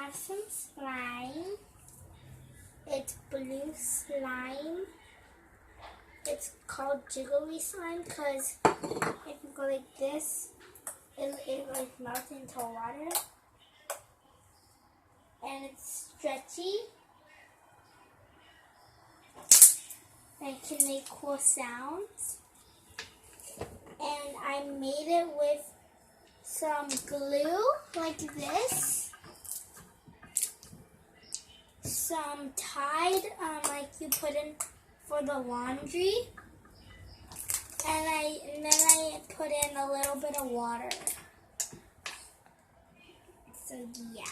have some slime. It's blue slime. It's called jiggly slime because if you go like this, it like melts into water. And it's stretchy. And it can make cool sounds. And I made it with some glue like this. Some Tide, like you put in for the laundry. And then I put in a little bit of water. So yeah.